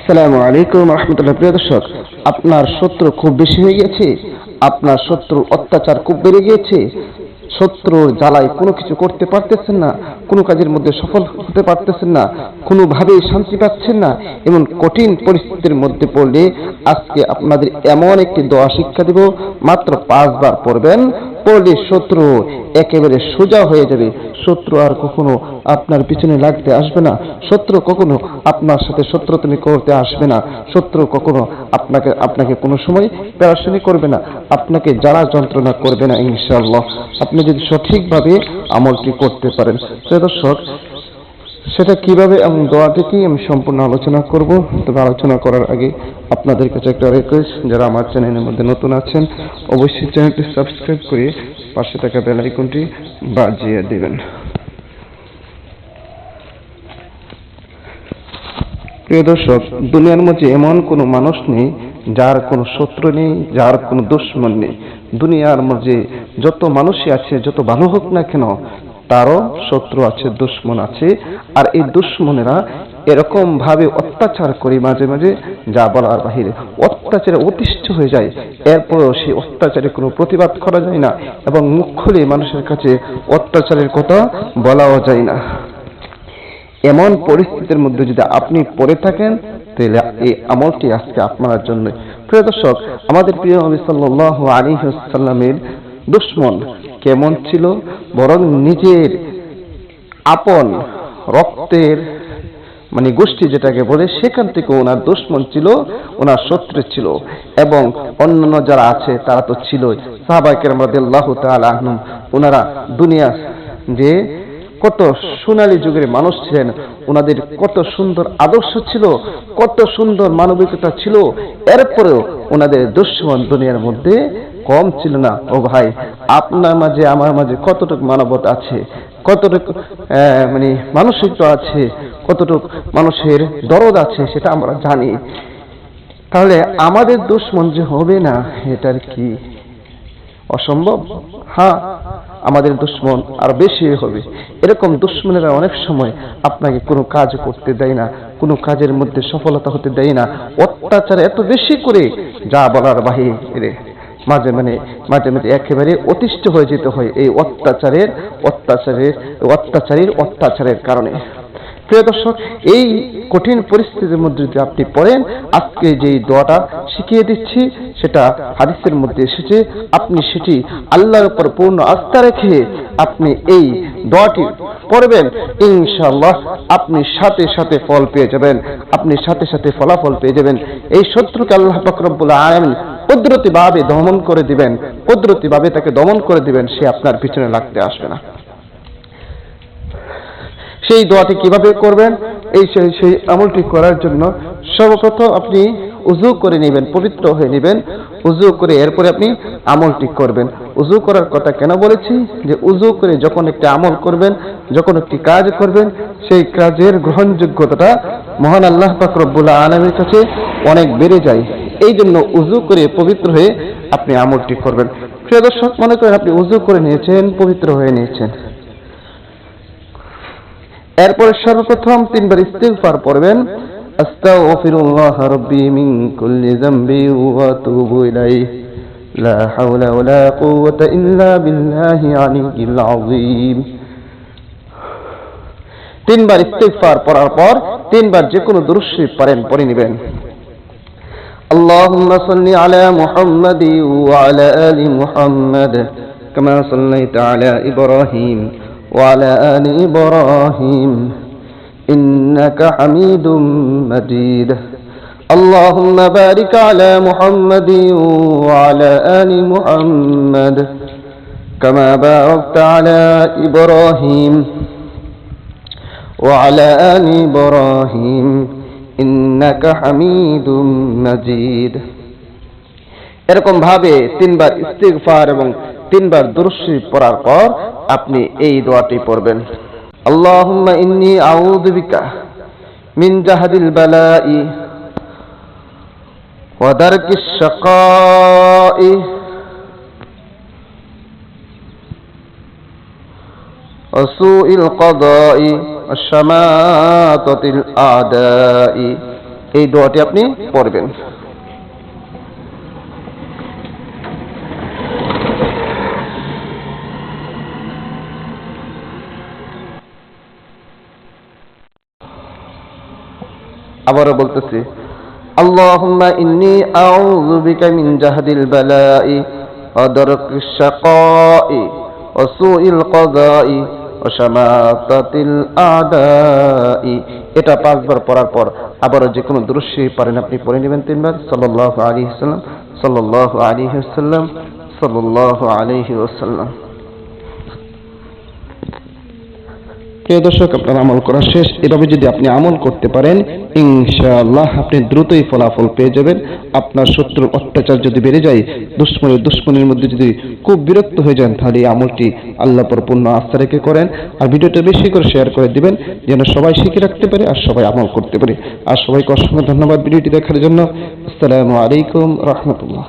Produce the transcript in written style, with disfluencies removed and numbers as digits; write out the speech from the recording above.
আসসালামু আলাইকুম রহমতুল্লাহ। প্রিয় দর্শক, আপনার শত্রু খুব বেশি হয়ে গেছে, আপনার শত্রুর অত্যাচার খুব বেড়ে গিয়েছে, শত্রুর জ্বালায় কোনো কিছু করতে পারতেছেন না, কোনো কাজের মধ্যে সফল হতে পারতেছেন না, কোনোভাবেই শান্তি পাচ্ছেন না, এমন কঠিন পরিস্থিতির মধ্যে পড়লে আজকে আপনাদের এমন একটি দোয়া শিক্ষা দিব, মাত্র 5 বার পড়বেন। পড়লে শত্রু একেবারে সোজা হয়ে যাবে। শত্রু আর কখনো আপনার পিছনে লাগতে আসবে না। শত্রু কখনো আপনার সাথে শত্রুতামি করতে আসবে না। শত্রু কখনো আপনাকে কোনো সময় প্যারাশানি করবে না, আপনাকে জ্বালা যন্ত্রণা করবে না ইনশাআল্লাহ, আপনি যদি সঠিকভাবে আমলটি করতে পারেন। প্রিয় দর্শক, সেটা কিভাবে এবং দোয়াটি কি আমি সম্পূর্ণ আলোচনা করব। তবে আলোচনা করার আগে আপনাদের কাছে একটা রিকোয়েস্ট, যারা আমার চ্যানেলের মধ্যে নতুন আছেন অবশ্যই চ্যানেলটি সাবস্ক্রাইব করে পাশে থাকা বেল আইকনটি বাজিয়ে দিবেন। প্রিয় দর্শক, দুনিয়ার মধ্যে এমন কোনো মানুষ নেই যার কোনো শত্রু নেই, যার কোনো দুশমন নেই। দুনিয়ার মধ্যে যত মানুষই আছে, যত ভালো হোক না কেন, তারও শত্রু আছে, দুশমন আছে। আর এই দুশমনেরা এরকম ভাবে অত্যাচার করে মাঝে মাঝে, যা বলার বাহিরে, অত্যাচারে অতিষ্ঠ হয়ে যায়। এরপরও সেই অত্যাচারে কোনো প্রতিবাদ করা যায় না এবং মুখ খুলে মানুষের কাছে অত্যাচারের কথা বলাও যায় না। এমন পরিস্থিতির মধ্যে যদি আপনি পড়ে থাকেন, তাহলে এই আমলটি আজকে আপনার জন্য। প্রিয় দর্শক, আমাদের প্রিয় নবী সাল্লাল্লাহু আলাইহি ওয়াসাল্লামের দুশমন কেমন ছিল? বরং নিজের আপন রক্তের গোষ্ঠী যেটাকে বলে, সেখান থেকে ওনার দুশমন ছিল, ওনার শত্রু ছিল। এবং অন্যান্য যারা আছে তারা তো ছিলই। সাহাবায়ে কেরাম রাদিয়াল্লাহু তাআলা আনহুম, ওনারা দুনিয়া যে কত সোনালী যুগের মানুষ ছিলেন, ওনাদের কত সুন্দর আদর্শ ছিল, কত সুন্দর মানবিকতা ছিল। এরপরেও ওনাদের দুশমন দুনিয়ার মধ্যে কম ছিল না। ও ভাই, আপনার মাঝে আমার মাঝে কতটুকু মানবতা আছে, কতটুকু মানসিকতা আছে, কতটুকু মানুষের দরদ আছে, সেটা আমরা জানি। তাহলে আমাদের দুশমন যে হবে না, এটার কি অসম্ভব? হ্যাঁ, আমাদের দুশমন আর বেশি হবে। এরকম দুশমনেরা অনেক সময় আপনাকে কোনো কাজ করতে দেয় না, কোনো কাজের মধ্যে সফলতা হতে দেয় না। অত্যাচার এত বেশি করে, যা বলার বাহিরে, মাঝে মাঝে একেবারে অতিষ্ঠ হয়ে যেতে হয় এই অত্যাচারের কারণে। প্রিয় দর্শক, এই কঠিন পরিস্থিতির মধ্যে যদি আপনি পড়েন, আজকে যে দোয়াটা শিখিয়ে দিচ্ছি সেটা হাদিসের মধ্যে এসেছে। আপনি সেটি আল্লাহর উপর পূর্ণ আস্থা রেখে আপনি এই দোয়াটি পড়বেন, ইনশাআল্লাহ আপনি সাথে সাথে ফল পেয়ে যাবেন, আপনি সাথে সাথে ফলাফল পেয়ে যাবেন। এই শত্রুকে আল্লাহ পাক রব্বুল আলামিন কুদরতিভাবে দমন করে দিবেন, কুদরতিভাবে তাকে দমন করে দিবেন, সে আপনার পিছনে লাগতে আসবে না। সেই দোয়াটি কিভাবে করবেন? সেই আমলটি করার জন্য সর্বপ্রথম আপনি উযু করে নেবেন, পবিত্র হয়ে নেবেন। উযু করে এরপরে আপনি আমলটি করবেন। উযু করার কথা কেন বলেছি? যে উযু করে যখন একটি আমল করবেন, যখন একটি কাজ করবেন, সেই কাজের গ্রহণযোগ্যতাটা মহান আল্লাহ পাক রব্বুল আলামিনের কাছে অনেক বেড়ে যায়। এই জন্য উযু করে পবিত্র হয়ে আপনি আমলটি করবেন। প্রিয় দর্শক, মনে করেন আপনি উযু করে নিয়েছেন, পবিত্র হয়ে নিয়েছেন। এরপরে সর্বপ্রথম 3 বার ইস্তিগফার পড়বেন। আস্তাগফিরুল্লাহ রাব্বি মিন কুল্লি যামবি ওয়া আতুবু ইলাইহি লা হাওলা ওয়ালা কুওয়াতা ইল্লা বিল্লাহি আলিয়্যিল আযীম। 3 বার ইস্তিগফার পড়ার পর 3 বার যে কোনো দুরূদ শরীফ পড়ে নেবেন। আল্লাহুম্মা সাল্লি আলা মুহাম্মাদি ওয়া আলা আলি মুহাম্মাদ কামা সাল্লাইতা আলা ইব্রাহিম وعلى آل إبراهيم إنك حميد مجيد اللهم بارك على محمد وعلى آل محمد كما باركت على إبراهيم وعلى آل إبراهيم إنك حميد مجيد। এরকম ভাবে 3 বার ইস্তিগফার এবং 3 বার দুরূদ শরীফ পড়ার পর আপনি এই দোয়াটি পড়বেন। আল্লাহুম্মা ইন্নী আউযু বিকা মিন জাহদিল বালাই ওয়া দারকিশ শাকাই ওয়া সুইল কাদাই ওয়া শামাতাতিল আদাই এই দোয়াটি আপনি পড়বেন। আবারও বলতেছি, আল্লাহুম্মা ইন্নী আউযু বিকা মিন জাহদিল বালাই ওয়া দারকিশ শাকাই ওয়া সুইল কাদাই ওয়া শামাতাতিল আদাই। এটা 5 বার পড়ার পর আবারও যে কোনো দুরূদ শরীফ পারেন আপনি পড়ে নেবেন 3 বার। সাল্লাল্লাহু আলাইহি ওয়াসাল্লাম, সাল্লাল্লাহু আলাইহি ওয়াসাল্লাম, সাল্লাল্লাহু আলাইহি ওয়াসাল্লাম। প্রিয় দর্শক, আপনার আমল করা শেষ। এভাবে যদি আপনি আমল করতে পারেন, ইনশাআল্লাহ আপনি দ্রুতই ফলাফল পেয়ে যাবেন। আপনার শত্রুর অত্যাচার যদি বেড়ে যায়, দুশ্মনের মধ্যে যদি খুব বিরক্ত হয়ে যান, তাহলে এই আমলটি আল্লাহর পর পূর্ণ আস্থা রেখে করেন। আর ভিডিওটা বেশি করে শেয়ার করে দিবেন, যেন সবাই শিখে রাখতে পারে আর সবাই আমল করতে পারে। আর সবাইকে অসংখ্য ধন্যবাদ ভিডিওটি দেখার জন্য। আসসালামু আলাইকুম রাহমাতুল্লাহ।